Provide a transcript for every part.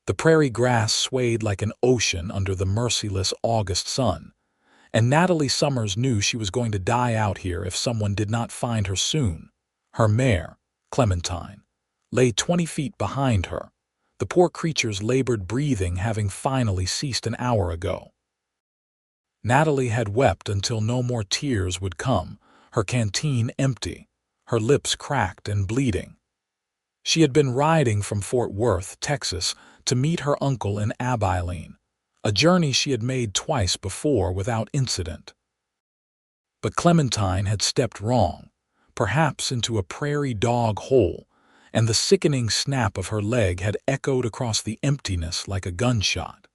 The prairie grass swayed like an ocean under the merciless August sun, and Natalie Summers knew she was going to die out here if someone did not find her soon. Her mare, Clementine, lay 20 feet behind her, the poor creature's labored breathing having finally ceased an hour ago. Natalie had wept until no more tears would come, her canteen empty, her lips cracked and bleeding. She had been riding from Fort Worth, Texas, to meet her uncle in Abilene, a journey she had made twice before without incident. But Clementine had stepped wrong, perhaps into a prairie dog hole, and the sickening snap of her leg had echoed across the emptiness like a gunshot.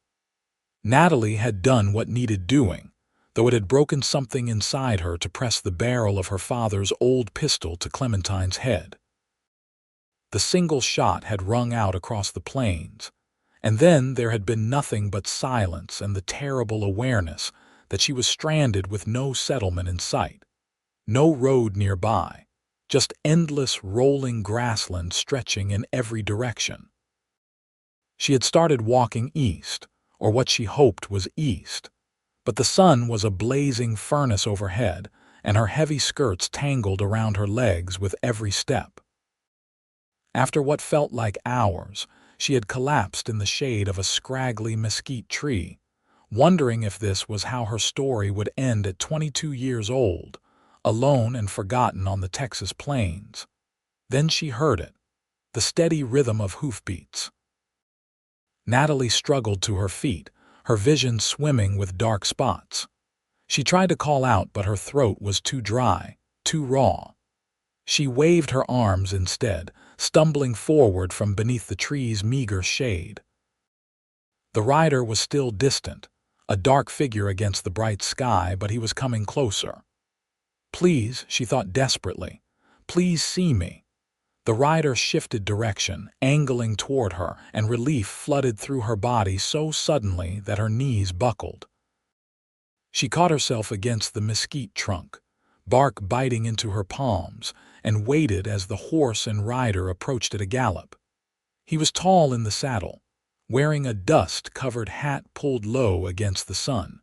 Natalie had done what needed doing, though it had broken something inside her to press the barrel of her father's old pistol to Clementine's head. The single shot had rung out across the plains, and then there had been nothing but silence and the terrible awareness that she was stranded with no settlement in sight, no road nearby, just endless rolling grassland stretching in every direction. She had started walking east, or what she hoped was east, but the sun was a blazing furnace overhead, and her heavy skirts tangled around her legs with every step. After what felt like hours, she had collapsed in the shade of a scraggly mesquite tree, wondering if this was how her story would end at 22 years old, alone and forgotten on the Texas plains. Then she heard it, the steady rhythm of hoofbeats. Natalie struggled to her feet, her vision swimming with dark spots. She tried to call out, but her throat was too dry, too raw. She waved her arms instead, stumbling forward from beneath the tree's meager shade. The rider was still distant, a dark figure against the bright sky, but he was coming closer. Please, she thought desperately, please see me. The rider shifted direction, angling toward her, and relief flooded through her body so suddenly that her knees buckled. She caught herself against the mesquite trunk, bark biting into her palms, and waited as the horse and rider approached at a gallop. He was tall in the saddle, wearing a dust-covered hat pulled low against the sun.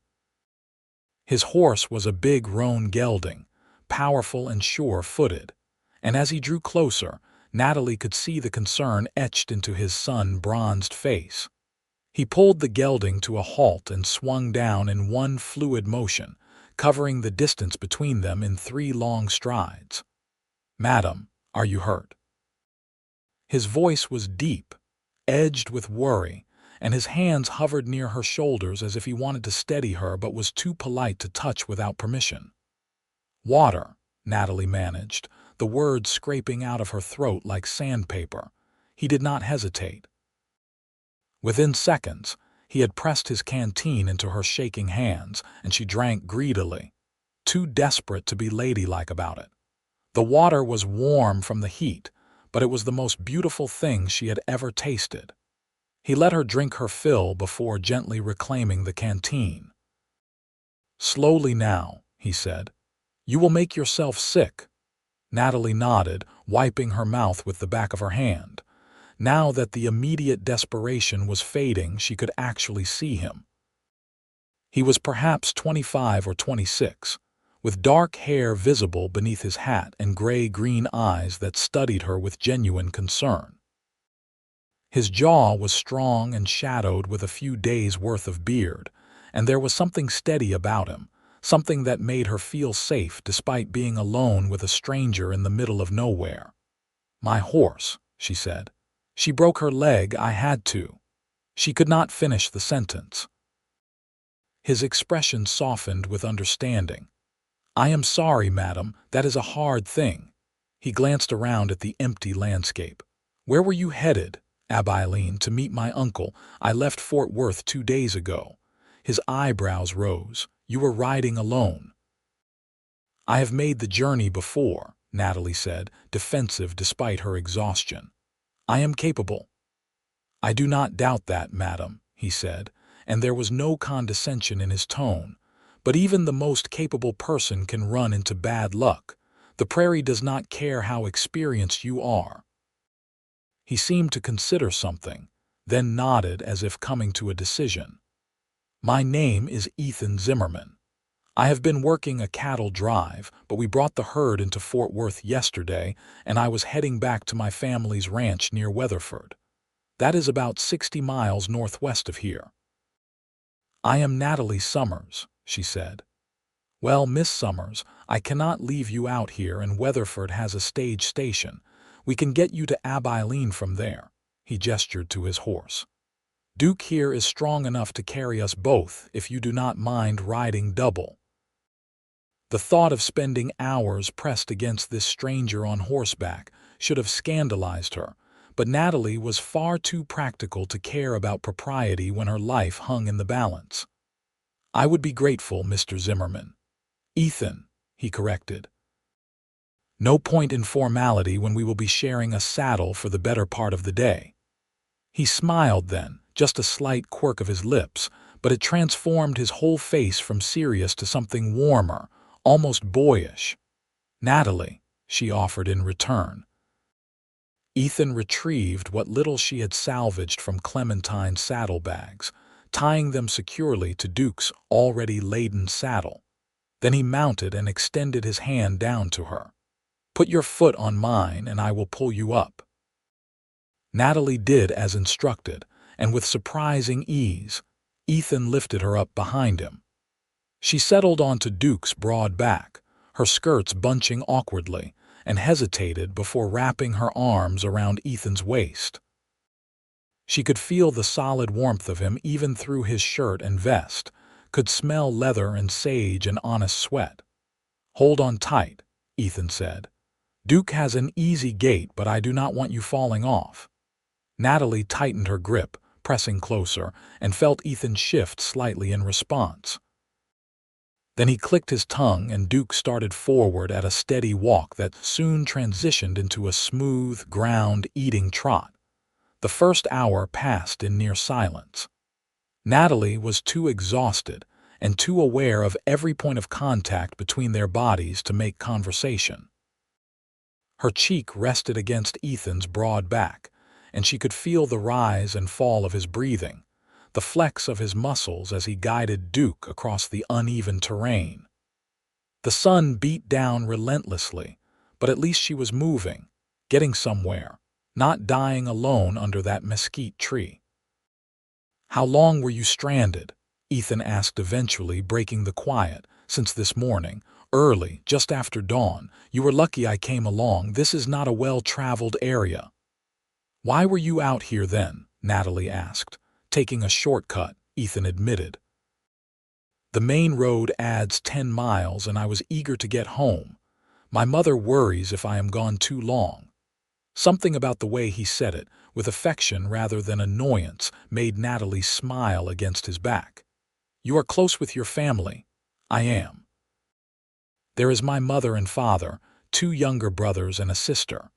His horse was a big roan gelding, powerful and sure-footed, and as he drew closer, Natalie could see the concern etched into his sun-bronzed face. He pulled the gelding to a halt and swung down in one fluid motion, covering the distance between them in 3 long strides. "Madam, are you hurt?" His voice was deep, edged with worry, and his hands hovered near her shoulders as if he wanted to steady her but was too polite to touch without permission. "Water," Natalie managed, the words scraping out of her throat like sandpaper. He did not hesitate. Within seconds, he had pressed his canteen into her shaking hands, and she drank greedily, too desperate to be ladylike about it. The water was warm from the heat, but it was the most beautiful thing she had ever tasted. He let her drink her fill before gently reclaiming the canteen. "Slowly now," he said. "You will make yourself sick." Natalie nodded, wiping her mouth with the back of her hand. Now that the immediate desperation was fading, she could actually see him. He was perhaps 25 or 26, with dark hair visible beneath his hat and gray-green eyes that studied her with genuine concern. His jaw was strong and shadowed with a few days' worth of beard, and there was something steady about him, something that made her feel safe despite being alone with a stranger in the middle of nowhere. "My horse," she said. "She broke her leg, I had to." She could not finish the sentence. His expression softened with understanding. "I am sorry, madam, that is a hard thing." He glanced around at the empty landscape. "Where were you headed?" "Abilene, to meet my uncle. I left Fort Worth 2 days ago." His eyebrows rose. "You were riding alone." "I have made the journey before," Natalie said, defensive despite her exhaustion. "I am capable." "I do not doubt that, madam," he said, and there was no condescension in his tone. "But even the most capable person can run into bad luck. The prairie does not care how experienced you are." He seemed to consider something, then nodded as if coming to a decision. "My name is Ethan Zimmerman. I have been working a cattle drive, but we brought the herd into Fort Worth yesterday, and I was heading back to my family's ranch near Weatherford. That is about 60 miles northwest of here." "I am Natalie Summers," she said. "Well, Miss Summers, I cannot leave you out here, and Weatherford has a stage station. We can get you to Abilene from there." He gestured to his horse. "Duke here is strong enough to carry us both if you do not mind riding double." The thought of spending hours pressed against this stranger on horseback should have scandalized her, but Natalie was far too practical to care about propriety when her life hung in the balance. "I would be grateful, Mr. Zimmerman." "Ethan," he corrected. "No point in formality when we will be sharing a saddle for the better part of the day." He smiled then, just a slight quirk of his lips, but it transformed his whole face from serious to something warmer, almost boyish. "Natalie," she offered in return. Ethan retrieved what little she had salvaged from Clementine's saddlebags, tying them securely to Duke's already laden saddle. Then he mounted and extended his hand down to her. "Put your foot on mine and I will pull you up." Natalie did as instructed, and with surprising ease, Ethan lifted her up behind him. She settled onto Duke's broad back, her skirts bunching awkwardly, and hesitated before wrapping her arms around Ethan's waist. She could feel the solid warmth of him even through his shirt and vest, could smell leather and sage and honest sweat. "Hold on tight," Ethan said. "Duke has an easy gait, but I do not want you falling off." Natalie tightened her grip, pressing closer, and felt Ethan shift slightly in response. Then he clicked his tongue and Duke started forward at a steady walk that soon transitioned into a smooth, ground-eating trot. The first hour passed in near silence. Natalie was too exhausted and too aware of every point of contact between their bodies to make conversation. Her cheek rested against Ethan's broad back, and she could feel the rise and fall of his breathing, the flex of his muscles as he guided Duke across the uneven terrain. The sun beat down relentlessly, but at least she was moving, getting somewhere, not dying alone under that mesquite tree. "How long were you stranded?" Ethan asked eventually, breaking the quiet. "Since this morning, early, just after dawn. You were lucky I came along. This is not a well-traveled area." "Why were you out here then?" Natalie asked. "Taking a shortcut," Ethan admitted. "The main road adds 10 miles and I was eager to get home. My mother worries if I am gone too long." Something about the way he said it, with affection rather than annoyance, made Natalie smile against his back. "You are close with your family." "I am. There is my mother and father, 2 younger brothers and a sister.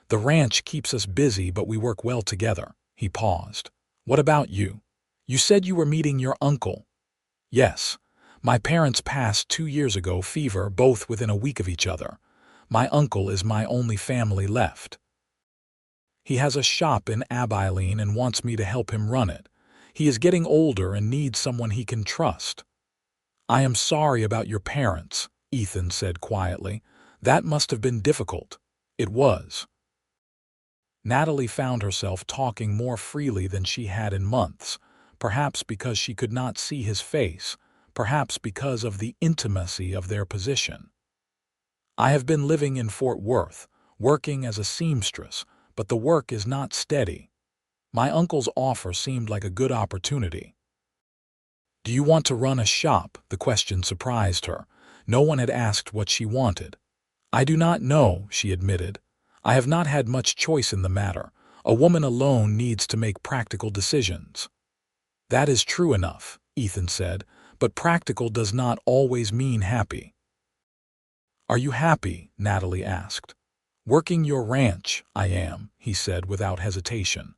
The ranch keeps us busy, but we work well together." He paused. "What about you? You said you were meeting your uncle." "Yes. My parents passed 2 years ago, fever, both within a week of each other. My uncle is my only family left. He has a shop in Abilene and wants me to help him run it. He is getting older and needs someone he can trust." "I am sorry about your parents," Ethan said quietly. "That must have been difficult." It was. Natalie found herself talking more freely than she had in months, perhaps because she could not see his face, perhaps because of the intimacy of their position. "I have been living in Fort Worth, working as a seamstress, but the work is not steady. My uncle's offer seemed like a good opportunity." "Do you want to run a shop?" The question surprised her. No one had asked what she wanted. "I do not know," she admitted. "I have not had much choice in the matter. A woman alone needs to make practical decisions." "That is true enough," Ethan said, "but practical does not always mean happy." "Are you happy?" Natalie asked. "Working your ranch, I am," he said without hesitation.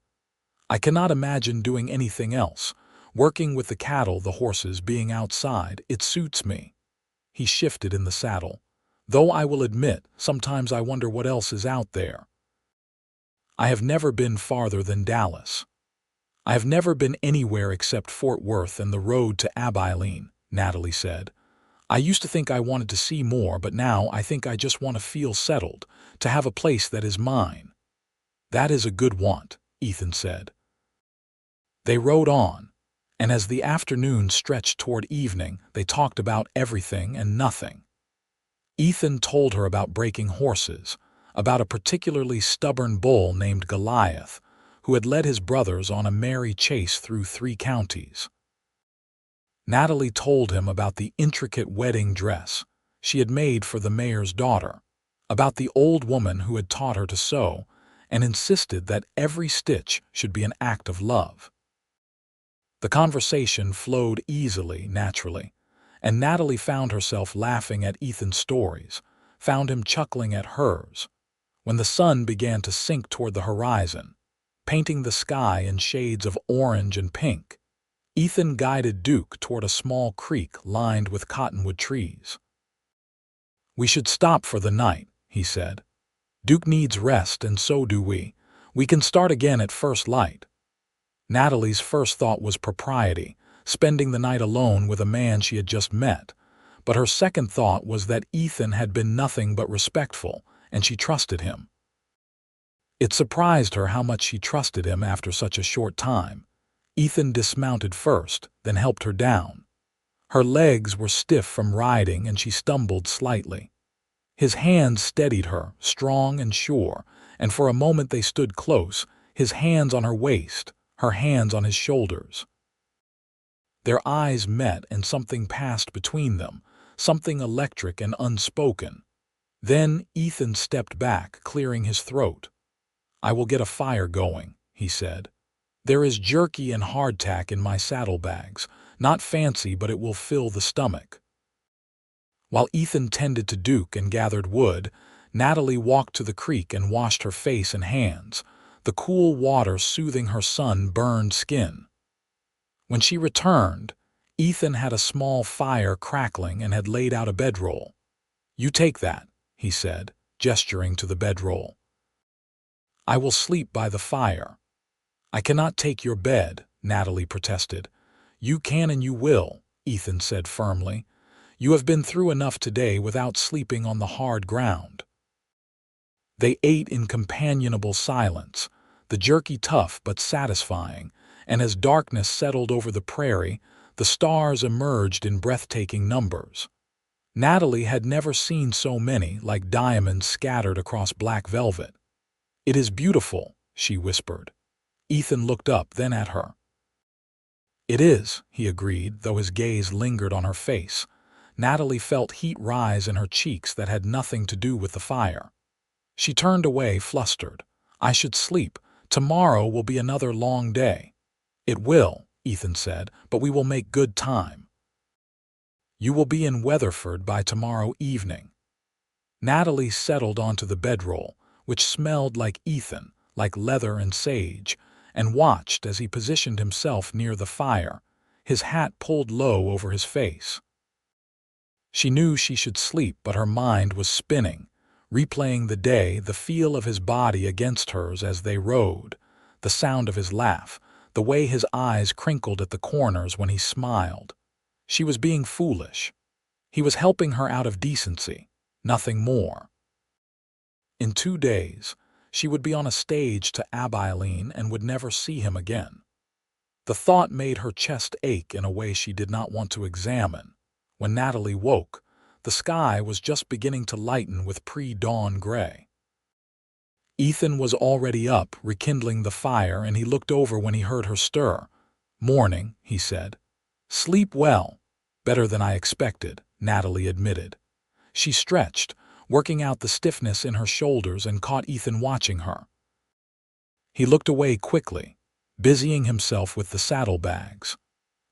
"I cannot imagine doing anything else. Working with the cattle, the horses, being outside, it suits me." He shifted in the saddle. "Though I will admit, sometimes I wonder what else is out there. I have never been farther than Dallas." I have never been anywhere except Fort Worth and the road to Abilene, Natalie said. I used to think I wanted to see more, but now I think I just want to feel settled, to have a place that is mine. That is a good want, Ethan said. They rode on, and as the afternoon stretched toward evening, they talked about everything and nothing. Ethan told her about breaking horses, about a particularly stubborn bull named Goliath, who had led his brothers on a merry chase through 3 counties. Natalie told him about the intricate wedding dress she had made for the mayor's daughter, about the old woman who had taught her to sew, and insisted that every stitch should be an act of love. The conversation flowed easily, naturally, and Natalie found herself laughing at Ethan's stories, found him chuckling at hers. When the sun began to sink toward the horizon, painting the sky in shades of orange and pink, Ethan guided Duke toward a small creek lined with cottonwood trees. "We should stop for the night," he said. "Duke needs rest, and so do we. We can start again at first light." Natalie's first thought was propriety, spending the night alone with a man she had just met, but her second thought was that Ethan had been nothing but respectful, and she trusted him. It surprised her how much she trusted him after such a short time. Ethan dismounted first, then helped her down. Her legs were stiff from riding and she stumbled slightly. His hands steadied her, strong and sure, and for a moment they stood close, his hands on her waist, her hands on his shoulders. Their eyes met and something passed between them, something electric and unspoken. Then Ethan stepped back, clearing his throat. "I will get a fire going," he said. "There is jerky and hardtack in my saddlebags. Not fancy, but it will fill the stomach." While Ethan tended to Duke and gathered wood, Natalie walked to the creek and washed her face and hands, the cool water soothing her sun-burned skin. When she returned, Ethan had a small fire crackling and had laid out a bedroll. "You take that," he said, gesturing to the bedroll. "I will sleep by the fire." "I cannot take your bed," Natalie protested. "You can and you will," Ethan said firmly. "You have been through enough today without sleeping on the hard ground." They ate in companionable silence, the jerky tough but satisfying, and as darkness settled over the prairie, the stars emerged in breathtaking numbers. Natalie had never seen so many, like diamonds scattered across black velvet. "It is beautiful," she whispered. Ethan looked up, then at her. "It is," he agreed, though his gaze lingered on her face. Natalie felt heat rise in her cheeks that had nothing to do with the fire. She turned away, flustered. "I should sleep. Tomorrow will be another long day." "It will," Ethan said, "but we will make good time. You will be in Weatherford by tomorrow evening." Natalie settled onto the bedroll, which smelled like Ethan, like leather and sage, and watched as he positioned himself near the fire, his hat pulled low over his face. She knew she should sleep, but her mind was spinning, replaying the day, the feel of his body against hers as they rode, the sound of his laugh, the way his eyes crinkled at the corners when he smiled. She was being foolish. He was helping her out of decency, nothing more. In 2 days, she would be on a stage to Abilene and would never see him again. The thought made her chest ache in a way she did not want to examine. When Natalie woke, the sky was just beginning to lighten with pre-dawn gray. Ethan was already up, rekindling the fire, and he looked over when he heard her stir. "Morning," he said. "Sleep well." "Better than I expected," Natalie admitted. She stretched, working out the stiffness in her shoulders, and caught Ethan watching her. He looked away quickly, busying himself with the saddlebags.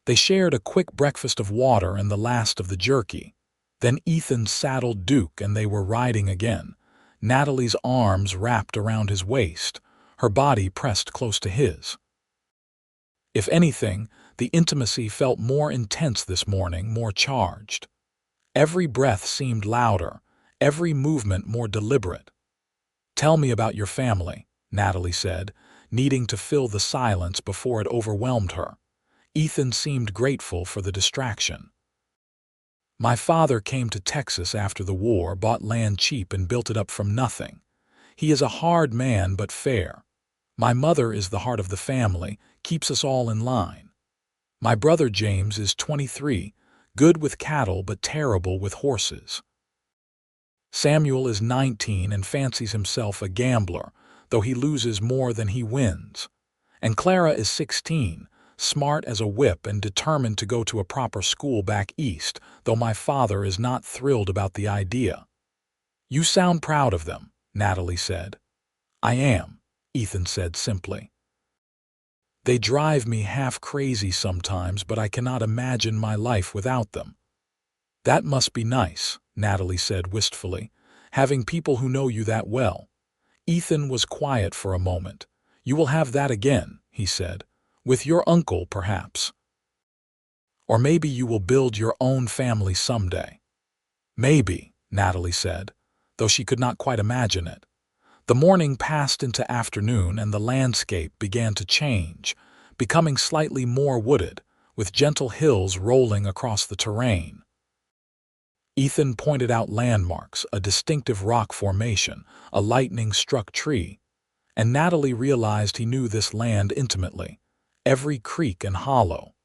They shared a quick breakfast of water and the last of the jerky. Then Ethan saddled Duke and they were riding again, Natalie's arms wrapped around his waist, her body pressed close to his. If anything, the intimacy felt more intense this morning, more charged. Every breath seemed louder, every movement more deliberate. "Tell me about your family," Natalie said, needing to fill the silence before it overwhelmed her. Ethan seemed grateful for the distraction. My father came to Texas after the war, bought land cheap and built it up from nothing. He is a hard man but fair. My mother is the heart of the family, keeps us all in line. My brother James is 23, good with cattle but terrible with horses. Samuel is 19 and fancies himself a gambler, though he loses more than he wins. And Clara is 16, smart as a whip and determined to go to a proper school back east, though my father is not thrilled about the idea. You sound proud of them, Natalie said. I am, Ethan said simply. They drive me half crazy sometimes, but I cannot imagine my life without them. That must be nice, Natalie said wistfully, having people who know you that well. Ethan was quiet for a moment. You will have that again, he said. With your uncle, perhaps. Or maybe you will build your own family someday. Maybe, Natalie said, though she could not quite imagine it. The morning passed into afternoon and the landscape began to change, becoming slightly more wooded, with gentle hills rolling across the terrain. Ethan pointed out landmarks, a distinctive rock formation, a lightning-struck tree, and Natalie realized he knew this land intimately, every creek and hollow.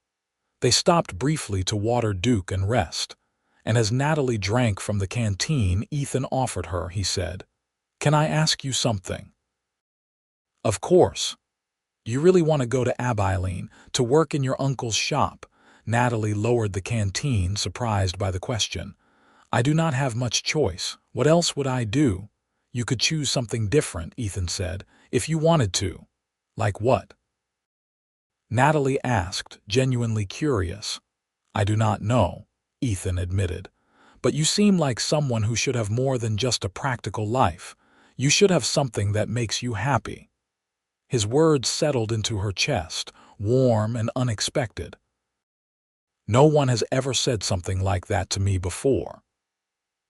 They stopped briefly to water Duke and rest, and as Natalie drank from the canteen Ethan offered her, he said, Can I ask you something? Of course. You really want to go to Abilene, to work in your uncle's shop? Natalie lowered the canteen, surprised by the question. I do not have much choice. What else would I do? You could choose something different, Ethan said, if you wanted to. Like what? Natalie asked, genuinely curious. I do not know, Ethan admitted. But you seem like someone who should have more than just a practical life. You should have something that makes you happy. His words settled into her chest, warm and unexpected. No one has ever said something like that to me before.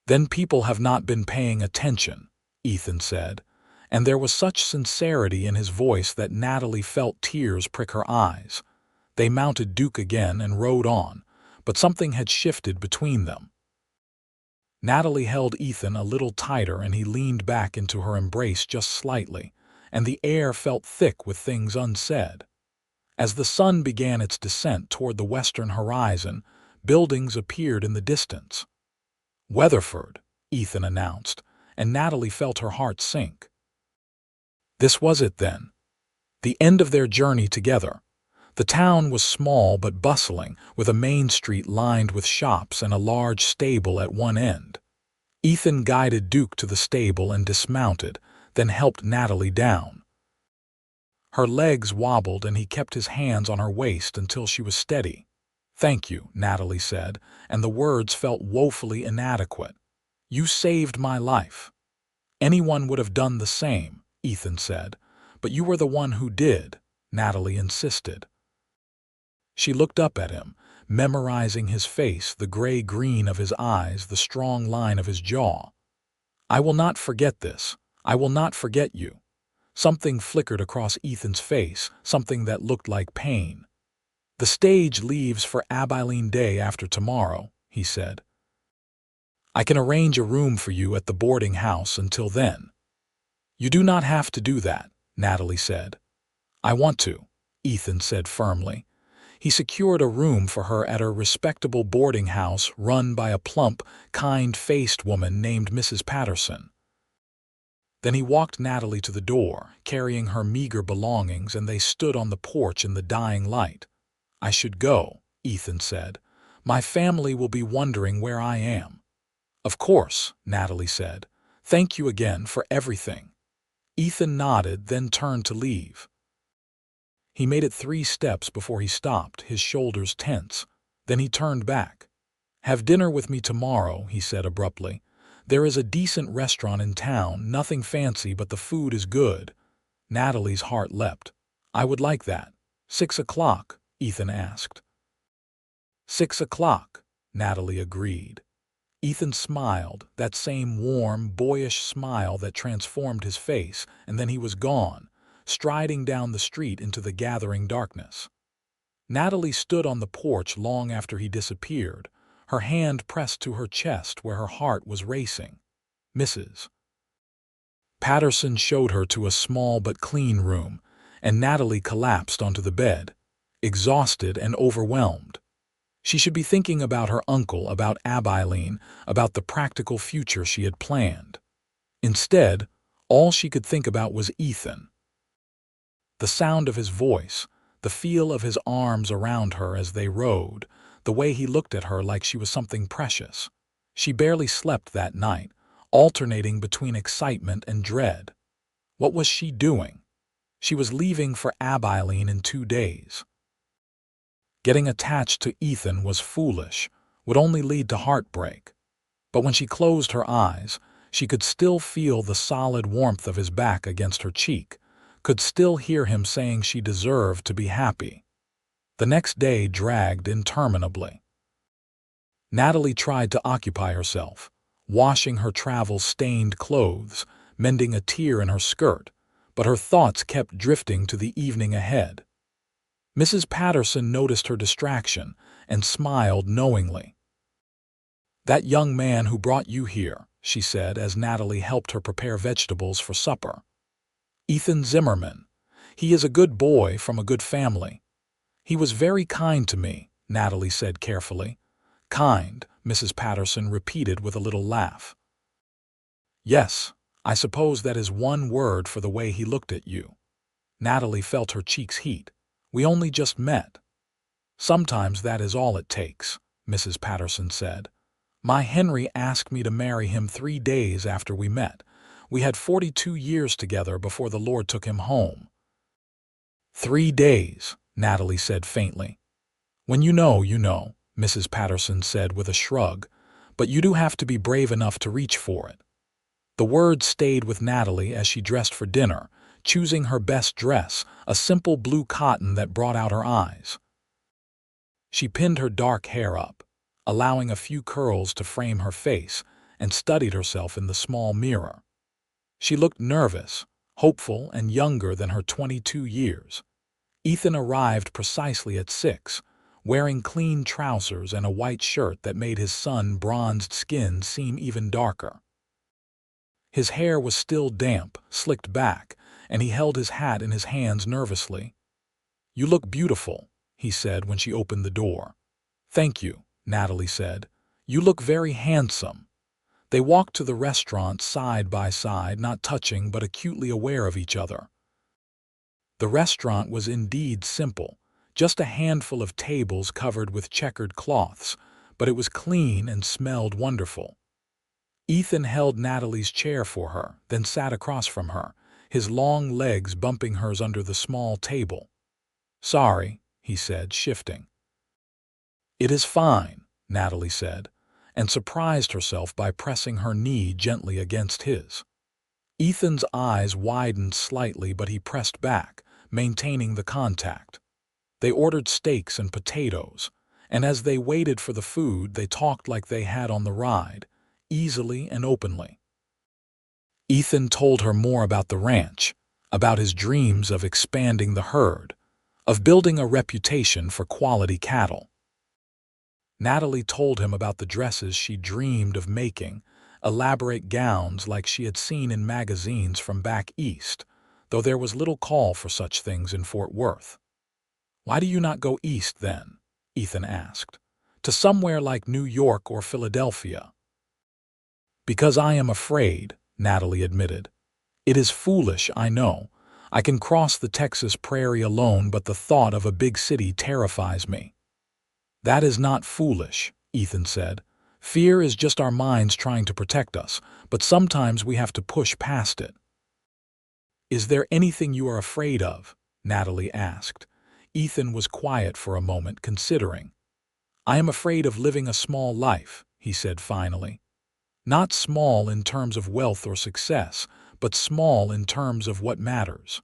Then people have not been paying attention, Ethan said, and there was such sincerity in his voice that Natalie felt tears prick her eyes. They mounted Duke again and rode on, but something had shifted between them. Natalie held Ethan a little tighter and he leaned back into her embrace just slightly, and the air felt thick with things unsaid. As the sun began its descent toward the western horizon, buildings appeared in the distance. Weatherford, Ethan announced, and Natalie felt her heart sink. This was it then. The end of their journey together. The town was small but bustling, with a main street lined with shops and a large stable at one end. Ethan guided Duke to the stable and dismounted, then helped Natalie down. Her legs wobbled and he kept his hands on her waist until she was steady. Thank you, Natalie said, and the words felt woefully inadequate. You saved my life. Anyone would have done the same, Ethan said, but you were the one who did, Natalie insisted. She looked up at him, memorizing his face, the gray-green of his eyes, the strong line of his jaw. I will not forget this. I will not forget you. Something flickered across Ethan's face, something that looked like pain. The stage leaves for Abilene day after tomorrow, he said. I can arrange a room for you at the boarding house until then. You do not have to do that, Natalie said. I want to, Ethan said firmly. He secured a room for her at a respectable boarding house run by a plump, kind-faced woman named Mrs. Patterson. Then he walked Natalie to the door, carrying her meager belongings, and they stood on the porch in the dying light. I should go, Ethan said. My family will be wondering where I am. Of course, Natalie said. Thank you again for everything. Ethan nodded, then turned to leave. He made it 3 steps before he stopped, his shoulders tense. Then he turned back. Have dinner with me tomorrow, he said abruptly. There is a decent restaurant in town, nothing fancy, but the food is good. Natalie's heart leapt. I would like that. 6 o'clock, Ethan asked. 6 o'clock, Natalie agreed. Ethan smiled, that same warm, boyish smile that transformed his face, and then he was gone, striding down the street into the gathering darkness. Natalie stood on the porch long after he disappeared, her hand pressed to her chest where her heart was racing. Mrs. Patterson showed her to a small but clean room, and Natalie collapsed onto the bed, exhausted and overwhelmed. She should be thinking about her uncle, about Abilene, about the practical future she had planned. Instead, all she could think about was Ethan. The sound of his voice, the feel of his arms around her as they rode, the way he looked at her like she was something precious. She barely slept that night, alternating between excitement and dread. What was she doing? She was leaving for Abilene in 2 days. Getting attached to Ethan was foolish, would only lead to heartbreak. But when she closed her eyes, she could still feel the solid warmth of his back against her cheek, could still hear him saying she deserved to be happy. The next day dragged interminably. Natalie tried to occupy herself, washing her travel-stained clothes, mending a tear in her skirt, but her thoughts kept drifting to the evening ahead. Mrs. Patterson noticed her distraction and smiled knowingly. "That young man who brought you here," she said as Natalie helped her prepare vegetables for supper. "Ethan Zimmerman. He is a good boy from a good family." "He was very kind to me," Natalie said carefully. "Kind," Mrs. Patterson repeated with a little laugh. "Yes, I suppose that is one word for the way he looked at you." Natalie felt her cheeks heat. "We only just met." "Sometimes that is all it takes," Mrs. Patterson said. "My Henry asked me to marry him 3 days after we met. We had 42 years together before the Lord took him home." 3 days, Natalie said faintly. "When you know, Mrs. Patterson said with a shrug, "but you do have to be brave enough to reach for it." The words stayed with Natalie as she dressed for dinner, choosing her best dress, a simple blue cotton that brought out her eyes. She pinned her dark hair up, allowing a few curls to frame her face, and studied herself in the small mirror. She looked nervous, hopeful, and younger than her 22 years. Ethan arrived precisely at 6, wearing clean trousers and a white shirt that made his sun-bronzed skin seem even darker. His hair was still damp, slicked back, and he held his hat in his hands nervously. "You look beautiful," he said when she opened the door. "Thank you," Natalie said. "You look very handsome." They walked to the restaurant side by side, not touching but acutely aware of each other. The restaurant was indeed simple, just a handful of tables covered with checkered cloths, but it was clean and smelled wonderful. Ethan held Natalie's chair for her, then sat across from her, his long legs bumping hers under the small table. "Sorry," he said, shifting. "It is fine," Natalie said, and surprised herself by pressing her knee gently against his. Ethan's eyes widened slightly, but he pressed back, maintaining the contact. They ordered steaks and potatoes, and as they waited for the food, they talked like they had on the ride, easily and openly. Ethan told her more about the ranch, about his dreams of expanding the herd, of building a reputation for quality cattle. Natalie told him about the dresses she dreamed of making, elaborate gowns like she had seen in magazines from back east, though there was little call for such things in Fort Worth. "Why do you not go east then?" Ethan asked. "To somewhere like New York or Philadelphia?" "Because I am afraid," Natalie admitted. "It is foolish, I know. I can cross the Texas prairie alone, but the thought of a big city terrifies me." "That is not foolish," Ethan said. "Fear is just our minds trying to protect us, but sometimes we have to push past it." "Is there anything you are afraid of?" Natalie asked. Ethan was quiet for a moment, considering. "I am afraid of living a small life," he said finally. "Not small in terms of wealth or success, but small in terms of what matters.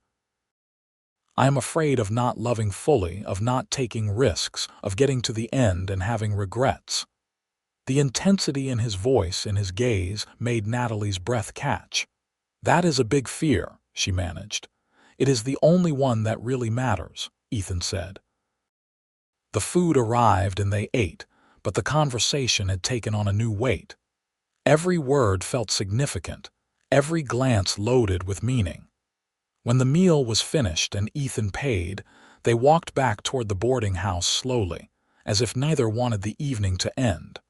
I am afraid of not loving fully, of not taking risks, of getting to the end and having regrets." The intensity in his voice and his gaze made Natalie's breath catch. "That is a big fear," she managed. It is the only one that really matters, Ethan said. The food arrived and they ate, but the conversation had taken on a new weight. Every word felt significant, every glance loaded with meaning. When the meal was finished and Ethan paid, they walked back toward the boarding house slowly, as if neither wanted the evening to end.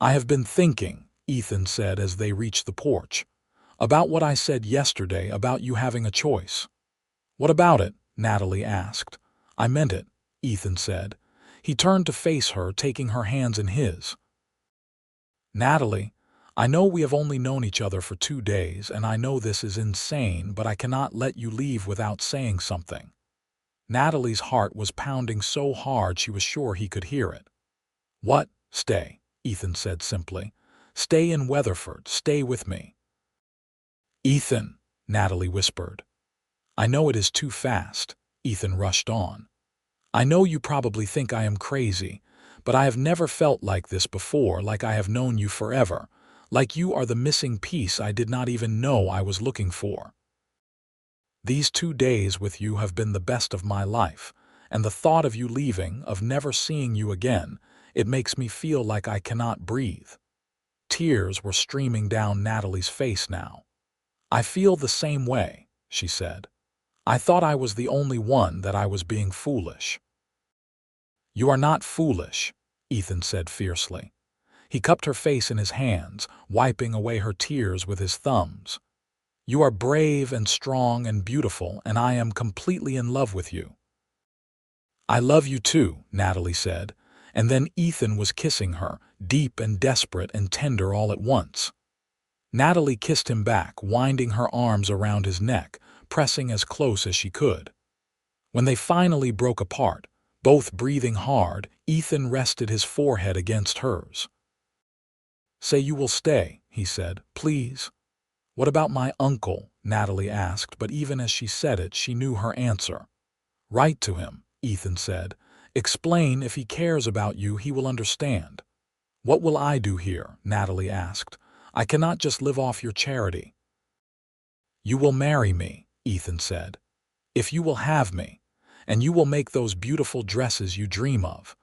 "I have been thinking," Ethan said as they reached the porch, "about what I said yesterday about you having a choice." "What about it?" Natalie asked. "I meant it," Ethan said. He turned to face her, taking her hands in his. "Natalie, I know we have only known each other for 2 days, and I know this is insane, but I cannot let you leave without saying something." Natalie's heart was pounding so hard she was sure he could hear it. "What? Stay," Ethan said simply. "Stay in Weatherford. Stay with me." "Ethan," Natalie whispered. "I know it is too fast," Ethan rushed on. "I know you probably think I am crazy, but I have never felt like this before, like I have known you forever, like you are the missing piece I did not even know I was looking for. These 2 days with you have been the best of my life, and the thought of you leaving, of never seeing you again, it makes me feel like I cannot breathe." Tears were streaming down Natalie's face now. "I feel the same way," she said. "I thought I was the only one, that I was being foolish." "You are not foolish," Ethan said fiercely. He cupped her face in his hands, wiping away her tears with his thumbs. "You are brave and strong and beautiful, and I am completely in love with you." "I love you too," Natalie said, and then Ethan was kissing her, deep and desperate and tender all at once. Natalie kissed him back, winding her arms around his neck, pressing as close as she could. When they finally broke apart, both breathing hard, Ethan rested his forehead against hers. "Say you will stay," he said, "please." "What about my uncle?" Natalie asked, but even as she said it, she knew her answer. "Write to him," Ethan said. "Explain if he cares about you, he will understand." "What will I do here?" Natalie asked. "I cannot just live off your charity." "You will marry me," Ethan said. "If you will have me, and you will make those beautiful dresses you dream of.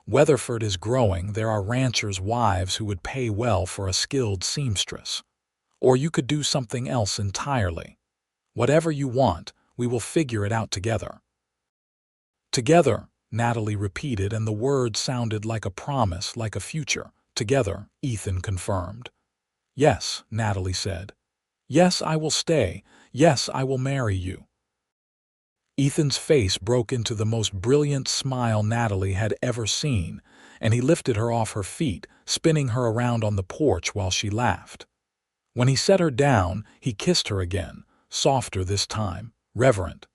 Weatherford is growing, there are ranchers' wives who would pay well for a skilled seamstress. Or you could do something else entirely. Whatever you want, we will figure it out together." "Together," Natalie repeated, and the word sounded like a promise, like a future. "Together," Ethan confirmed. "Yes," Natalie said. "Yes, I will stay. Yes, I will marry you." Ethan's face broke into the most brilliant smile Natalie had ever seen, and he lifted her off her feet, spinning her around on the porch while she laughed. When he set her down, he kissed her again, softer this time, reverent.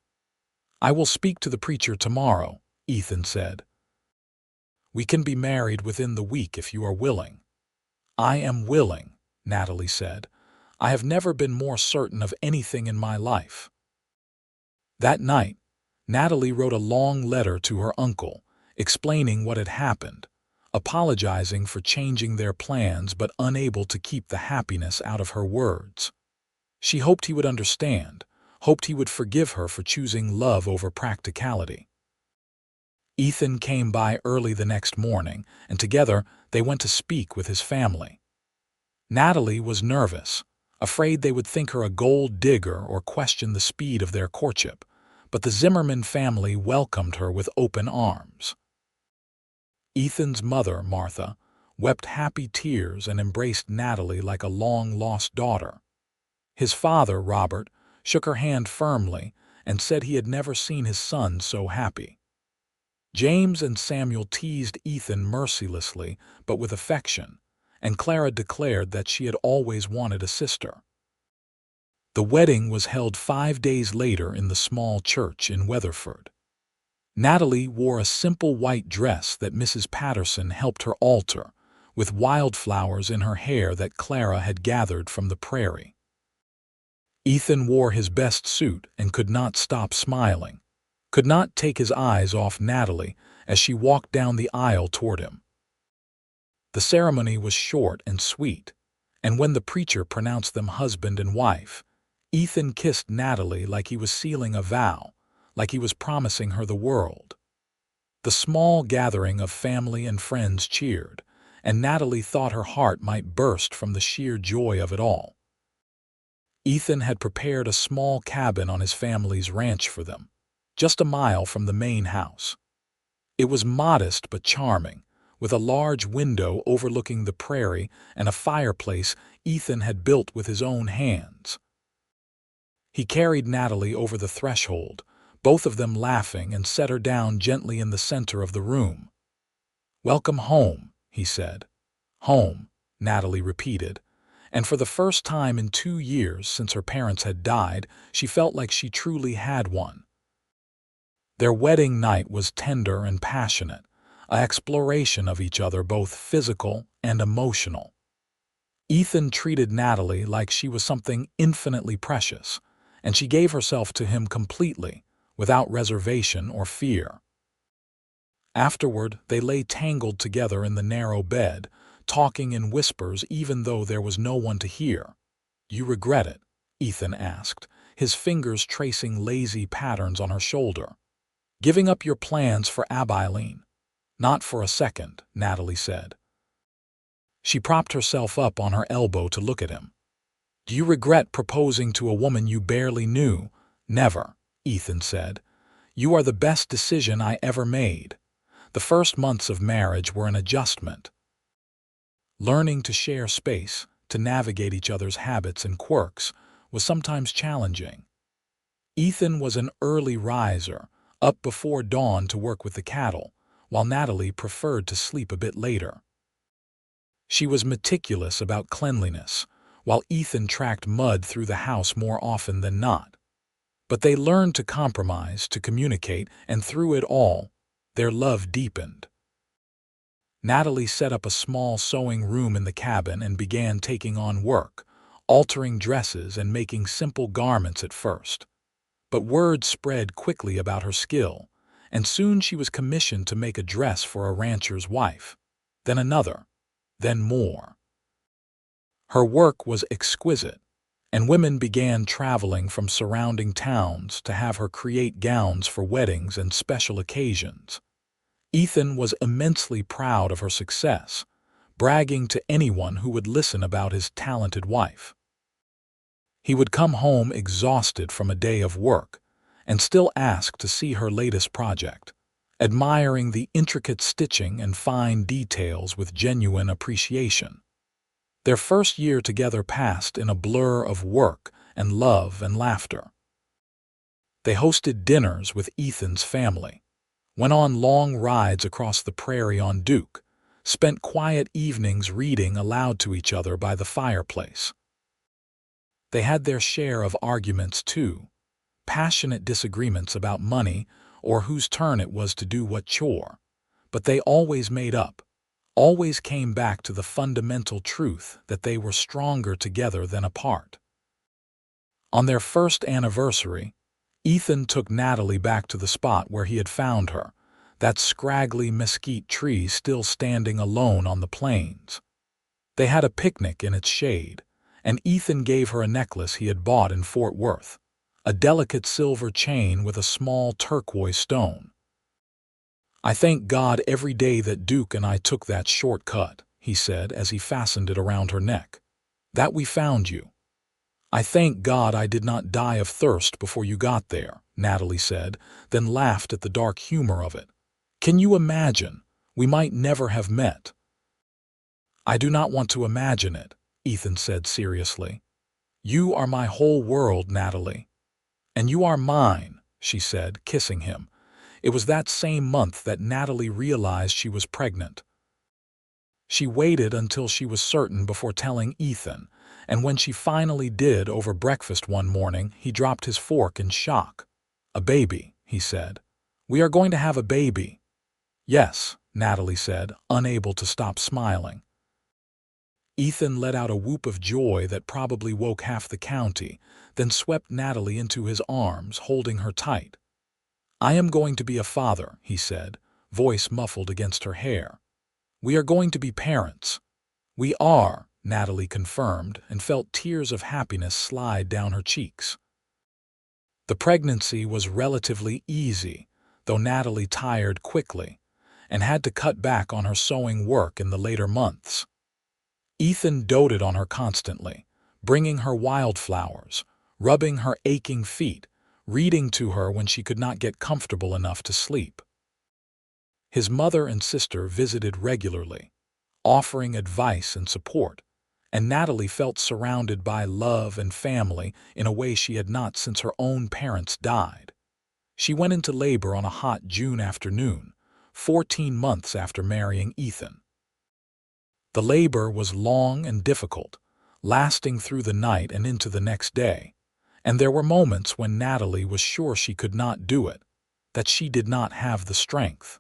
"I will speak to the preacher tomorrow," Ethan said. "We can be married within the week if you are willing." "I am willing," Natalie said. "I have never been more certain of anything in my life." That night, Natalie wrote a long letter to her uncle, explaining what had happened, apologizing for changing their plans but unable to keep the happiness out of her words. She hoped he would understand, hoped he would forgive her for choosing love over practicality. Ethan came by early the next morning, and together they went to speak with his family. Natalie was nervous, afraid they would think her a gold digger or question the speed of their courtship, but the Zimmerman family welcomed her with open arms. Ethan's mother, Martha, wept happy tears and embraced Natalie like a long-lost daughter. His father, Robert, shook her hand firmly and said he had never seen his son so happy. James and Samuel teased Ethan mercilessly but with affection, and Clara declared that she had always wanted a sister. The wedding was held 5 days later in the small church in Weatherford. Natalie wore a simple white dress that Mrs. Patterson helped her alter, with wildflowers in her hair that Clara had gathered from the prairie. Ethan wore his best suit and could not stop smiling, could not take his eyes off Natalie as she walked down the aisle toward him. The ceremony was short and sweet, and when the preacher pronounced them husband and wife, Ethan kissed Natalie like he was sealing a vow, like he was promising her the world. The small gathering of family and friends cheered, and Natalie thought her heart might burst from the sheer joy of it all. Ethan had prepared a small cabin on his family's ranch for them, just a mile from the main house. It was modest but charming, with a large window overlooking the prairie and a fireplace Ethan had built with his own hands. He carried Natalie over the threshold, both of them laughing, and set her down gently in the center of the room. "Welcome home," he said. "Home," Natalie repeated, and for the first time in 2 years since her parents had died, she felt like she truly had one. Their wedding night was tender and passionate, an exploration of each other, both physical and emotional. Ethan treated Natalie like she was something infinitely precious, and she gave herself to him completely, without reservation or fear. Afterward, they lay tangled together in the narrow bed, talking in whispers even though there was no one to hear. "You regret it?" Ethan asked, his fingers tracing lazy patterns on her shoulder. "Giving up your plans for Abilene?" "Not for a second," Natalie said. She propped herself up on her elbow to look at him. "Do you regret proposing to a woman you barely knew?" "Never," Ethan said. "You are the best decision I ever made." The first months of marriage were an adjustment. Learning to share space, to navigate each other's habits and quirks, was sometimes challenging. Ethan was an early riser, up before dawn to work with the cattle, while Natalie preferred to sleep a bit later. She was meticulous about cleanliness, while Ethan tracked mud through the house more often than not. But they learned to compromise, to communicate, and through it all, their love deepened. Natalie set up a small sewing room in the cabin and began taking on work, altering dresses and making simple garments at first. But word spread quickly about her skill, and soon she was commissioned to make a dress for a rancher's wife, then another, then more. Her work was exquisite, and women began traveling from surrounding towns to have her create gowns for weddings and special occasions. Ethan was immensely proud of her success, bragging to anyone who would listen about his talented wife. He would come home exhausted from a day of work and still ask to see her latest project, admiring the intricate stitching and fine details with genuine appreciation. Their first year together passed in a blur of work and love and laughter. They hosted dinners with Ethan's family, went on long rides across the prairie on Duke, spent quiet evenings reading aloud to each other by the fireplace. They had their share of arguments too, passionate disagreements about money or whose turn it was to do what chore, but they always made up, always came back to the fundamental truth that they were stronger together than apart. On their first anniversary, Ethan took Natalie back to the spot where he had found her, that scraggly mesquite tree still standing alone on the plains. They had a picnic in its shade, and Ethan gave her a necklace he had bought in Fort Worth, a delicate silver chain with a small turquoise stone. "I thank God every day that Duke and I took that shortcut," he said as he fastened it around her neck. "That we found you." "I thank God I did not die of thirst before you got there," Natalie said, then laughed at the dark humor of it. "Can you imagine? We might never have met." "I do not want to imagine it," Ethan said seriously. "You are my whole world, Natalie." "And you are mine," she said, kissing him. It was that same month that Natalie realized she was pregnant. She waited until she was certain before telling Ethan, and when she finally did over breakfast one morning, he dropped his fork in shock. "A baby," he said. "We are going to have a baby." "Yes," Natalie said, unable to stop smiling. Ethan let out a whoop of joy that probably woke half the county, then swept Natalie into his arms, holding her tight. "I am going to be a father," he said, voice muffled against her hair. "We are going to be parents." "We are," Natalie confirmed, and felt tears of happiness slide down her cheeks. The pregnancy was relatively easy, though Natalie tired quickly and had to cut back on her sewing work in the later months. Ethan doted on her constantly, bringing her wildflowers, rubbing her aching feet, reading to her when she could not get comfortable enough to sleep. His mother and sister visited regularly, offering advice and support, and Natalie felt surrounded by love and family in a way she had not since her own parents died. She went into labor on a hot June afternoon, 14 months after marrying Ethan. The labor was long and difficult, lasting through the night and into the next day, and there were moments when Natalie was sure she could not do it, that she did not have the strength.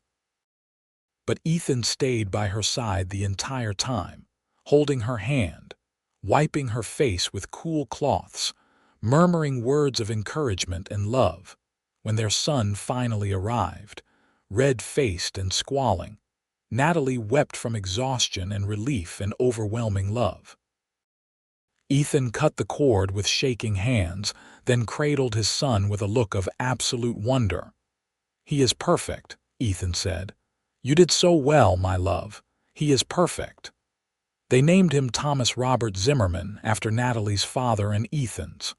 But Ethan stayed by her side the entire time, holding her hand, wiping her face with cool cloths, murmuring words of encouragement and love. When their son finally arrived, red-faced and squalling, Natalie wept from exhaustion and relief and overwhelming love. Ethan cut the cord with shaking hands, then cradled his son with a look of absolute wonder. "He is perfect," Ethan said. "You did so well, my love. He is perfect." They named him Thomas Robert Zimmerman after Natalie's father and Ethan's.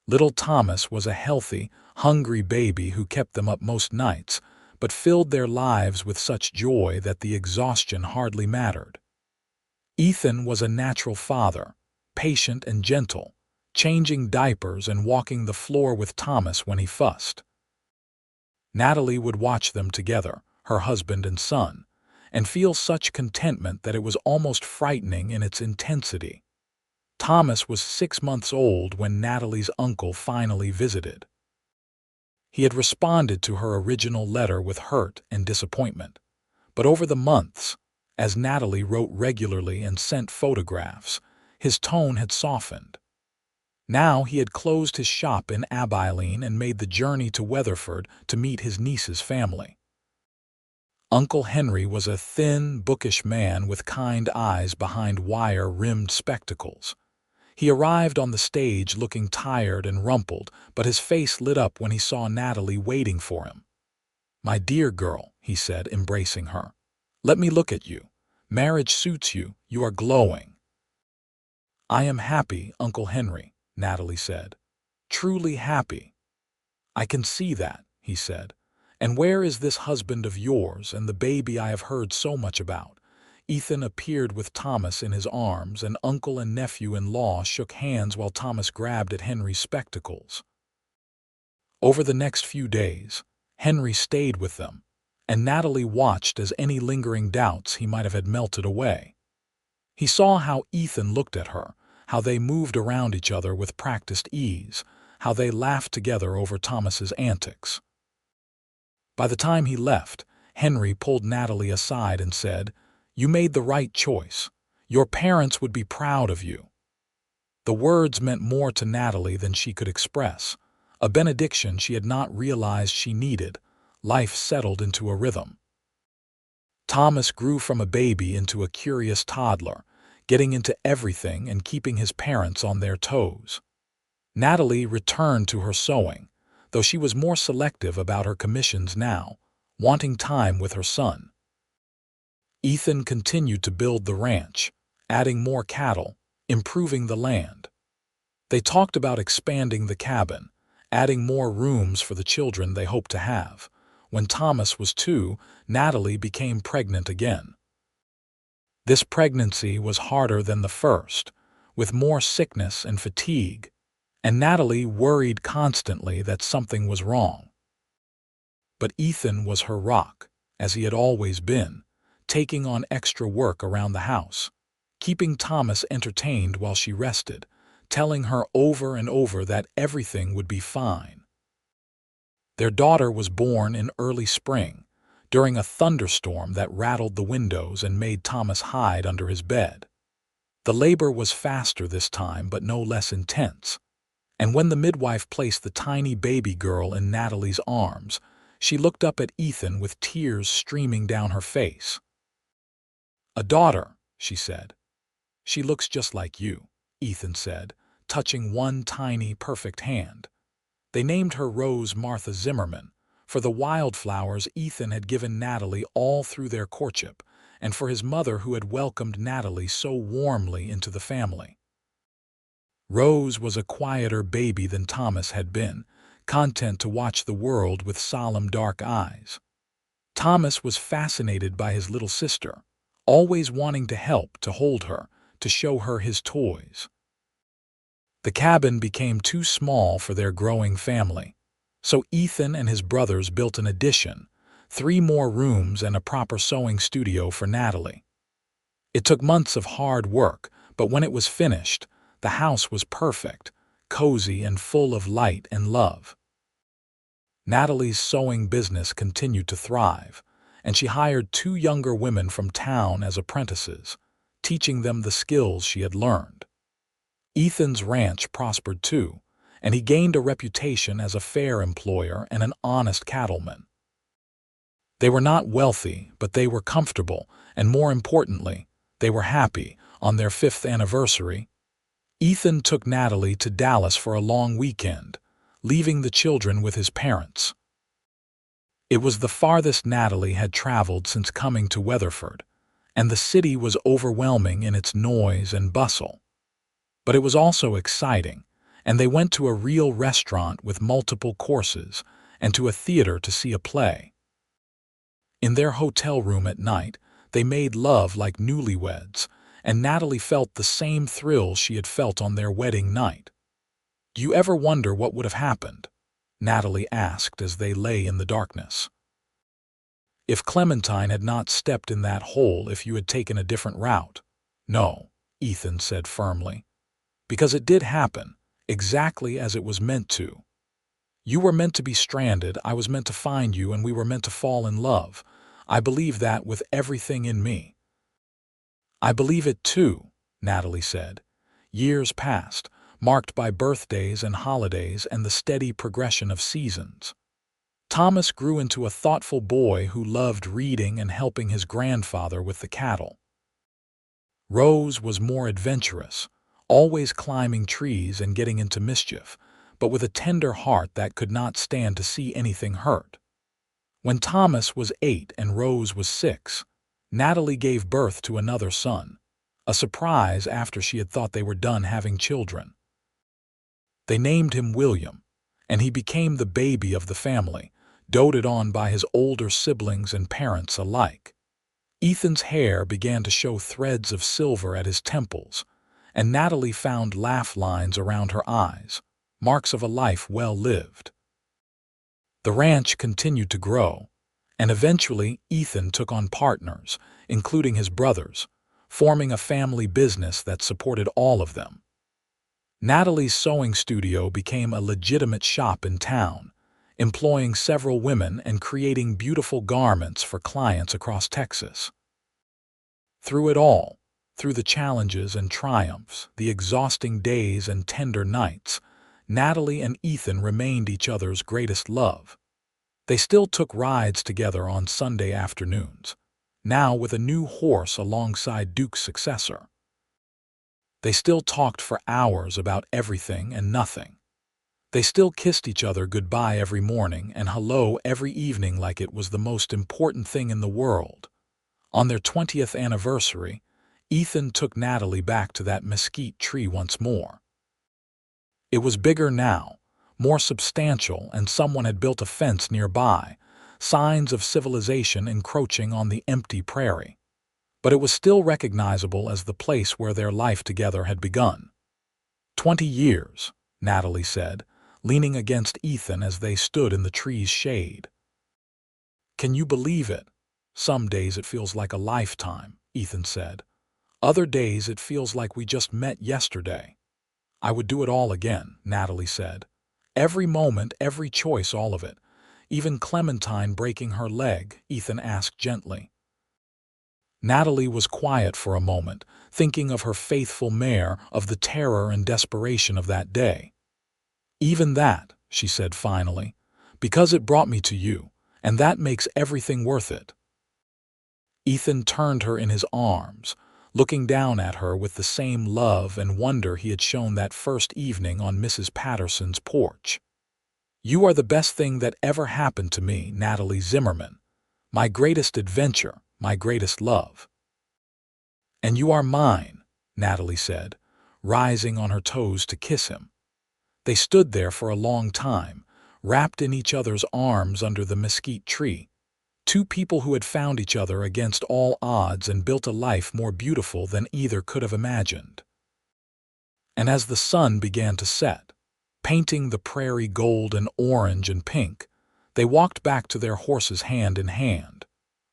Little Thomas was a healthy, hungry baby who kept them up most nights, but filled their lives with such joy that the exhaustion hardly mattered. Ethan was a natural father, patient and gentle, changing diapers and walking the floor with Thomas when he fussed. Natalie would watch them together, her husband and son, and feel such contentment that it was almost frightening in its intensity. Thomas was 6 months old when Natalie's uncle finally visited. He had responded to her original letter with hurt and disappointment, but over the months, as Natalie wrote regularly and sent photographs, his tone had softened. Now he had closed his shop in Abilene and made the journey to Weatherford to meet his niece's family. Uncle Henry was a thin, bookish man with kind eyes behind wire-rimmed spectacles. He arrived on the stage looking tired and rumpled, but his face lit up when he saw Natalie waiting for him. "My dear girl," he said, embracing her. "Let me look at you. Marriage suits you. You are glowing." "I am happy, Uncle Henry," Natalie said. "Truly happy." "I can see that," he said. "And where is this husband of yours and the baby I have heard so much about?" Ethan appeared with Thomas in his arms, and uncle and nephew-in-law shook hands while Thomas grabbed at Henry's spectacles. Over the next few days, Henry stayed with them, and Natalie watched as any lingering doubts he might have had melted away. He saw how Ethan looked at her, how they moved around each other with practiced ease, how they laughed together over Thomas's antics. By the time he left, Henry pulled Natalie aside and said, "You made the right choice. Your parents would be proud of you." The words meant more to Natalie than she could express, a benediction she had not realized she needed. Life settled into a rhythm. Thomas grew from a baby into a curious toddler, getting into everything and keeping his parents on their toes. Natalie returned to her sewing, though she was more selective about her commissions now, wanting time with her son. Ethan continued to build the ranch, adding more cattle, improving the land. They talked about expanding the cabin, adding more rooms for the children they hoped to have. When Thomas was 2, Natalie became pregnant again. This pregnancy was harder than the first, with more sickness and fatigue, and Natalie worried constantly that something was wrong. But Ethan was her rock, as he had always been, taking on extra work around the house, keeping Thomas entertained while she rested, telling her over and over that everything would be fine. Their daughter was born in early spring, during a thunderstorm that rattled the windows and made Thomas hide under his bed. The labor was faster this time, but no less intense, and when the midwife placed the tiny baby girl in Natalie's arms, she looked up at Ethan with tears streaming down her face. "A daughter," she said. She looks just like you, Ethan said, touching one tiny, perfect hand. They named her Rose Martha Zimmerman, for the wildflowers Ethan had given Natalie all through their courtship, and for his mother who had welcomed Natalie so warmly into the family. Rose was a quieter baby than Thomas had been, content to watch the world with solemn dark eyes. Thomas was fascinated by his little sister, always wanting to help, to hold her, to show her his toys. The cabin became too small for their growing family, so Ethan and his brothers built an addition, 3 more rooms and a proper sewing studio for Natalie. It took months of hard work, but when it was finished, the house was perfect, cozy and full of light and love. Natalie's sewing business continued to thrive, and she hired 2 younger women from town as apprentices, teaching them the skills she had learned. Ethan's ranch prospered too, and he gained a reputation as a fair employer and an honest cattleman. They were not wealthy, but they were comfortable, and more importantly, they were happy. On their 5th anniversary, Ethan took Natalie to Dallas for a long weekend, leaving the children with his parents. It was the farthest Natalie had traveled since coming to Weatherford, and the city was overwhelming in its noise and bustle. But it was also exciting, and they went to a real restaurant with multiple courses and to a theater to see a play. In their hotel room at night, they made love like newlyweds, and Natalie felt the same thrill she had felt on their wedding night. "Do you ever wonder what would have happened?" Natalie asked as they lay in the darkness. "If Clementine had not stepped in that hole, if you had taken a different route." "No," Ethan said firmly. "Because it did happen, exactly as it was meant to. You were meant to be stranded, I was meant to find you, and we were meant to fall in love. I believe that with everything in me." "I believe it too," Natalie said. Years passed, marked by birthdays and holidays and the steady progression of seasons. Thomas grew into a thoughtful boy who loved reading and helping his grandfather with the cattle. Rose was more adventurous, always climbing trees and getting into mischief, but with a tender heart that could not stand to see anything hurt. When Thomas was 8 and Rose was 6, Natalie gave birth to another son, a surprise after she had thought they were done having children. They named him William, and he became the baby of the family, doted on by his older siblings and parents alike. Ethan's hair began to show threads of silver at his temples, and Natalie found laugh lines around her eyes, marks of a life well lived. The ranch continued to grow, and eventually Ethan took on partners, including his brothers, forming a family business that supported all of them. Natalie's sewing studio became a legitimate shop in town, employing several women and creating beautiful garments for clients across Texas. Through it all, through the challenges and triumphs, the exhausting days and tender nights, Natalie and Ethan remained each other's greatest love. They still took rides together on Sunday afternoons, now with a new horse alongside Duke's successor. They still talked for hours about everything and nothing. They still kissed each other goodbye every morning and hello every evening like it was the most important thing in the world. On their 20th anniversary, Ethan took Natalie back to that mesquite tree once more. It was bigger now, more substantial, and someone had built a fence nearby, signs of civilization encroaching on the empty prairie. But it was still recognizable as the place where their life together had begun. 20 years, Natalie said, leaning against Ethan as they stood in the tree's shade. "Can you believe it? Some days it feels like a lifetime," Ethan said. "Other days it feels like we just met yesterday." "I would do it all again," Natalie said. "Every moment, every choice, all of it. Even Clementine breaking her leg," Ethan asked gently. Natalie was quiet for a moment, thinking of her faithful mare, of the terror and desperation of that day. "Even that," she said finally, "because it brought me to you, and that makes everything worth it." Ethan turned her in his arms, looking down at her with the same love and wonder he had shown that first evening on Mrs. Patterson's porch. "You are the best thing that ever happened to me, Natalie Zimmerman. My greatest adventure, my greatest love." "And you are mine," Natalie said, rising on her toes to kiss him. They stood there for a long time, wrapped in each other's arms under the mesquite tree, two people who had found each other against all odds and built a life more beautiful than either could have imagined. And as the sun began to set, painting the prairie gold and orange and pink, they walked back to their horses hand in hand,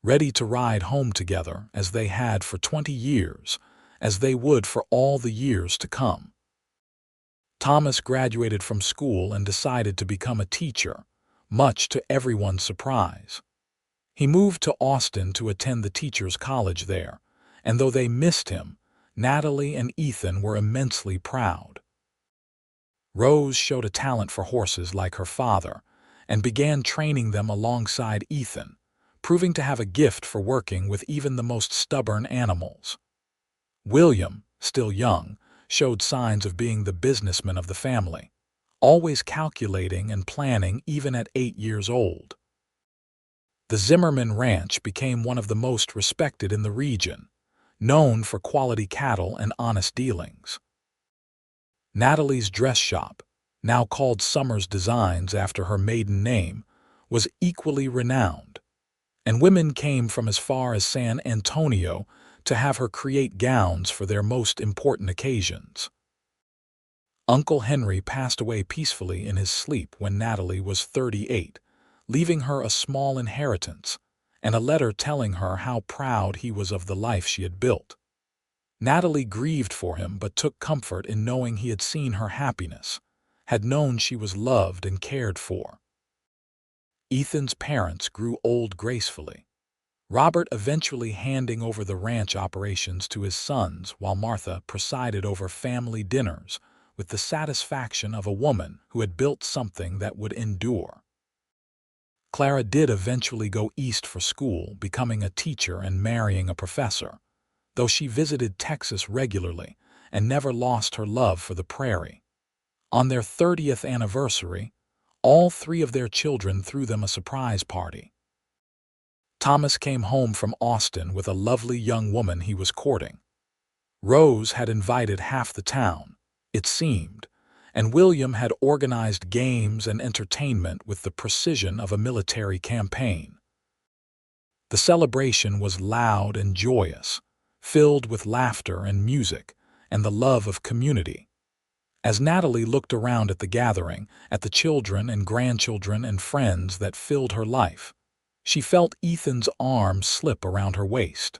ready to ride home together as they had for 20 years, as they would for all the years to come. Thomas graduated from school and decided to become a teacher, much to everyone's surprise. He moved to Austin to attend the teachers' college there, and though they missed him, Natalie and Ethan were immensely proud. Rose showed a talent for horses like her father, and began training them alongside Ethan, proving to have a gift for working with even the most stubborn animals. William, still young, showed signs of being the businessman of the family, always calculating and planning even at 8 years old. The Zimmerman Ranch became one of the most respected in the region, known for quality cattle and honest dealings. Natalie's dress shop, now called Summers Designs after her maiden name, was equally renowned, and women came from as far as San Antonio to have her create gowns for their most important occasions. Uncle Henry passed away peacefully in his sleep when Natalie was 38, leaving her a small inheritance and a letter telling her how proud he was of the life she had built. Natalie grieved for him but took comfort in knowing he had seen her happiness, had known she was loved and cared for. Ethan's parents grew old gracefully, Robert eventually handing over the ranch operations to his sons while Martha presided over family dinners with the satisfaction of a woman who had built something that would endure. Clara did eventually go east for school, becoming a teacher and marrying a professor, though she visited Texas regularly and never lost her love for the prairie. On their 30th anniversary, all 3 of their children threw them a surprise party. Thomas came home from Austin with a lovely young woman he was courting. Rose had invited half the town, it seemed, and William had organized games and entertainment with the precision of a military campaign. The celebration was loud and joyous, filled with laughter and music and the love of community. As Natalie looked around at the gathering, at the children and grandchildren and friends that filled her life, she felt Ethan's arm slip around her waist.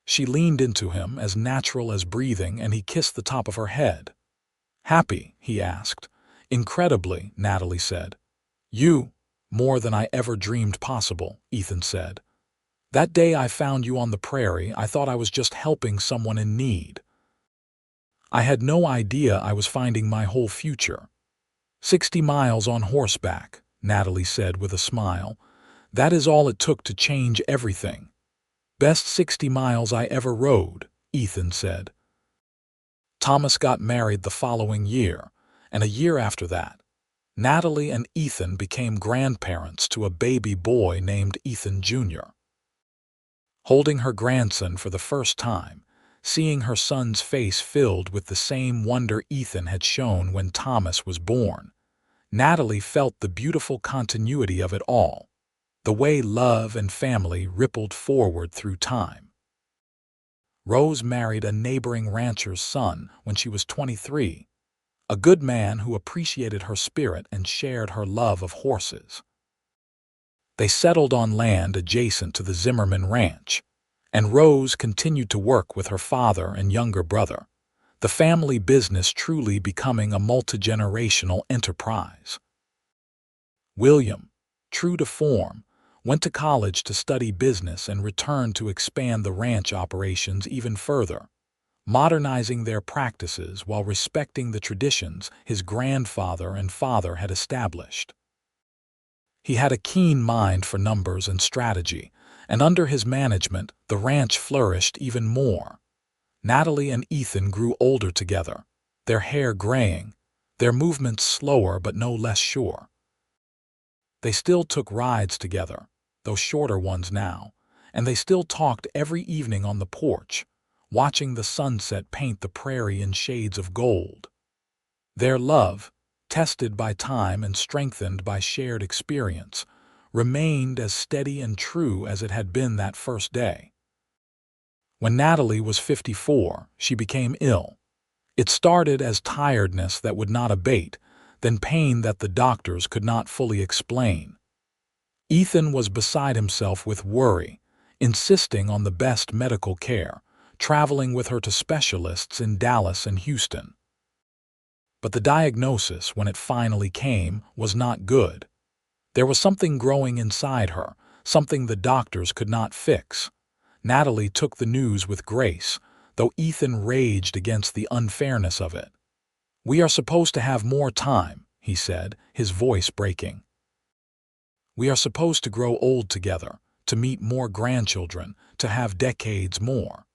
She leaned into him as natural as breathing, and he kissed the top of her head. "Happy?" he asked. "Incredibly," Natalie said. "You, more than I ever dreamed possible," Ethan said. "That day I found you on the prairie, I thought I was just helping someone in need. I had no idea I was finding my whole future." 60 miles on horseback, Natalie said with a smile. "That is all it took to change everything." "Best 60 miles I ever rode," Ethan said. Thomas got married the following year, and a year after that, Natalie and Ethan became grandparents to a baby boy named Ethan Jr. Holding her grandson for the first time, seeing her son's face filled with the same wonder Ethan had shown when Thomas was born, Natalie felt the beautiful continuity of it all, the way love and family rippled forward through time. Rose married a neighboring rancher's son when she was 23, a good man who appreciated her spirit and shared her love of horses. They settled on land adjacent to the Zimmerman Ranch, and Rose continued to work with her father and younger brother, the family business truly becoming a multi-generational enterprise. William, true to form, went to college to study business and returned to expand the ranch operations even further, modernizing their practices while respecting the traditions his grandfather and father had established. He had a keen mind for numbers and strategy, and under his management, the ranch flourished even more. Natalie and Ethan grew older together, their hair graying, their movements slower but no less sure. They still took rides together, though shorter ones now, and they still talked every evening on the porch, watching the sunset paint the prairie in shades of gold. Their love, tested by time and strengthened by shared experience, remained as steady and true as it had been that first day. When Natalie was 54, she became ill. It started as tiredness that would not abate, then pain that the doctors could not fully explain. Ethan was beside himself with worry, insisting on the best medical care, traveling with her to specialists in Dallas and Houston. But the diagnosis, when it finally came, was not good. There was something growing inside her, something the doctors could not fix. Natalie took the news with grace, though Ethan raged against the unfairness of it. "We are supposed to have more time," he said, his voice breaking. "We are supposed to grow old together, to meet more grandchildren, to have decades more."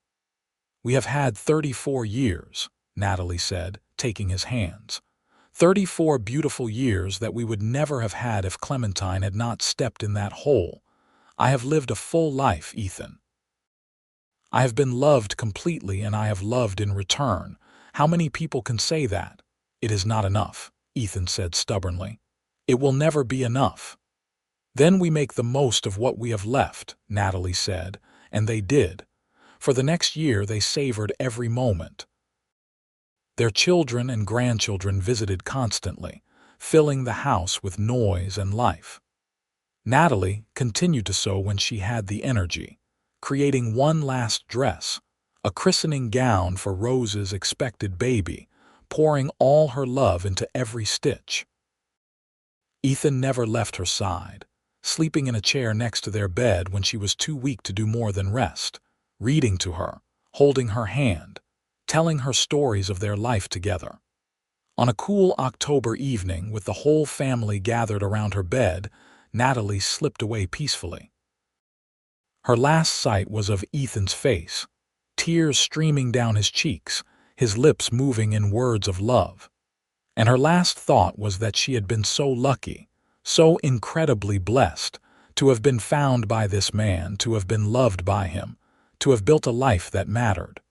"We have had 34 years," Natalie said, taking his hands. 34 beautiful years that we would never have had if Clementine had not stepped in that hole. I have lived a full life, Ethan. I have been loved completely and I have loved in return. How many people can say that? It is not enough, Ethan said stubbornly. It will never be enough. Then we make the most of what we have left, Natalie said, and they did. For the next year they savored every moment. Their children and grandchildren visited constantly, filling the house with noise and life. Natalie continued to sew when she had the energy, creating one last dress, a christening gown for Rose's expected baby, pouring all her love into every stitch. Ethan never left her side, sleeping in a chair next to their bed when she was too weak to do more than rest, reading to her, holding her hand, telling her stories of their life together. On a cool October evening, with the whole family gathered around her bed, Natalie slipped away peacefully. Her last sight was of Ethan's face, tears streaming down his cheeks, his lips moving in words of love. And her last thought was that she had been so lucky, so incredibly blessed, to have been found by this man, to have been loved by him, to have built a life that mattered.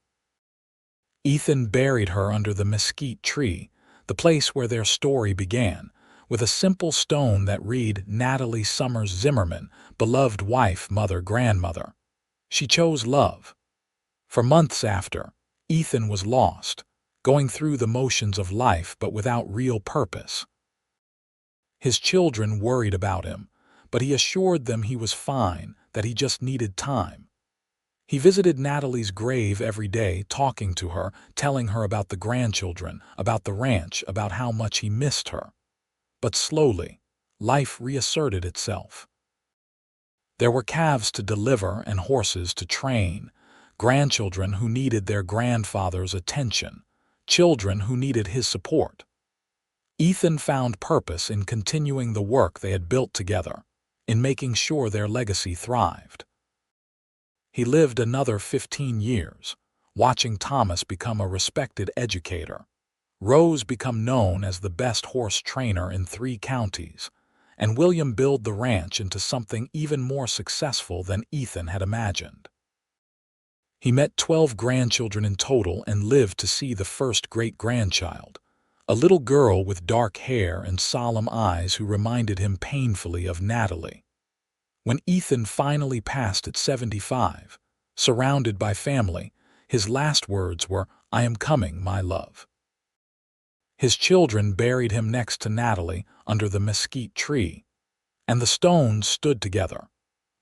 Ethan buried her under the mesquite tree, the place where their story began, with a simple stone that read Natalie Summers Zimmerman, beloved wife, mother, grandmother. She chose love. For months after, Ethan was lost, going through the motions of life but without real purpose. His children worried about him, but he assured them he was fine, that he just needed time. He visited Natalie's grave every day, talking to her, telling her about the grandchildren, about the ranch, about how much he missed her. But slowly, life reasserted itself. There were calves to deliver and horses to train, grandchildren who needed their grandfather's attention, children who needed his support. Ethan found purpose in continuing the work they had built together, in making sure their legacy thrived. He lived another 15 years, watching Thomas become a respected educator, Rose become known as the best horse trainer in 3 counties, and William build the ranch into something even more successful than Ethan had imagined. He met 12 grandchildren in total and lived to see the first great-grandchild, a little girl with dark hair and solemn eyes who reminded him painfully of Natalie. When Ethan finally passed at 75, surrounded by family, his last words were, "I am coming, my love." His children buried him next to Natalie under the mesquite tree, and the stones stood together,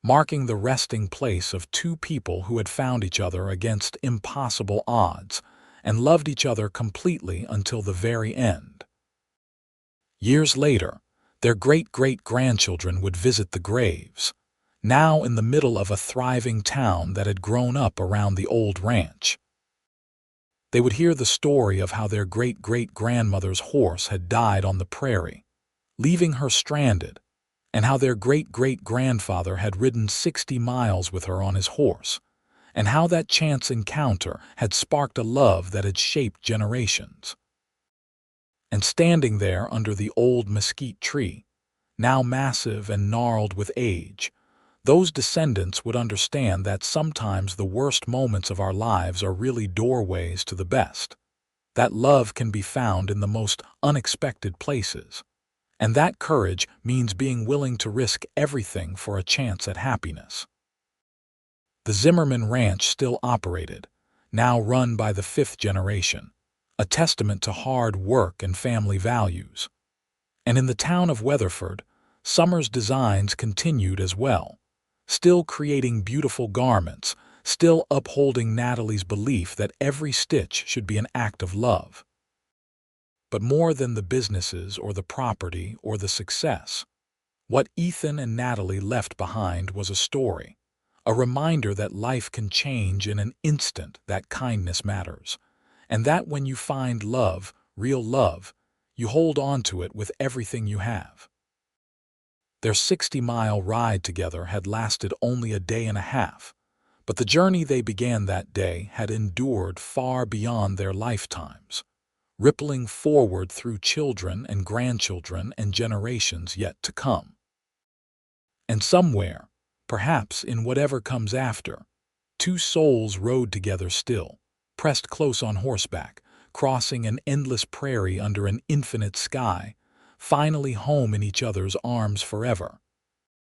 marking the resting place of 2 people who had found each other against impossible odds and loved each other completely until the very end. Years later, their great-great-grandchildren would visit the graves, now in the middle of a thriving town that had grown up around the old ranch. They would hear the story of how their great-great-grandmother's horse had died on the prairie, leaving her stranded, and how their great-great-grandfather had ridden 60 miles with her on his horse, and how that chance encounter had sparked a love that had shaped generations. And standing there under the old mesquite tree, now massive and gnarled with age, those descendants would understand that sometimes the worst moments of our lives are really doorways to the best, that love can be found in the most unexpected places, and that courage means being willing to risk everything for a chance at happiness. The Zimmerman Ranch still operated, now run by the fifth generation, a testament to hard work and family values. And in the town of Weatherford, Summers' designs continued as well, still creating beautiful garments, still upholding Natalie's belief that every stitch should be an act of love. But more than the businesses or the property or the success, what Ethan and Natalie left behind was a story, a reminder that life can change in an instant, that kindness matters, and that when you find love, real love, you hold on to it with everything you have. Their 60-mile ride together had lasted only a day and a half, but the journey they began that day had endured far beyond their lifetimes, rippling forward through children and grandchildren and generations yet to come. And somewhere, perhaps in whatever comes after, two souls rode together still, pressed close on horseback, crossing an endless prairie under an infinite sky, finally home in each other's arms forever.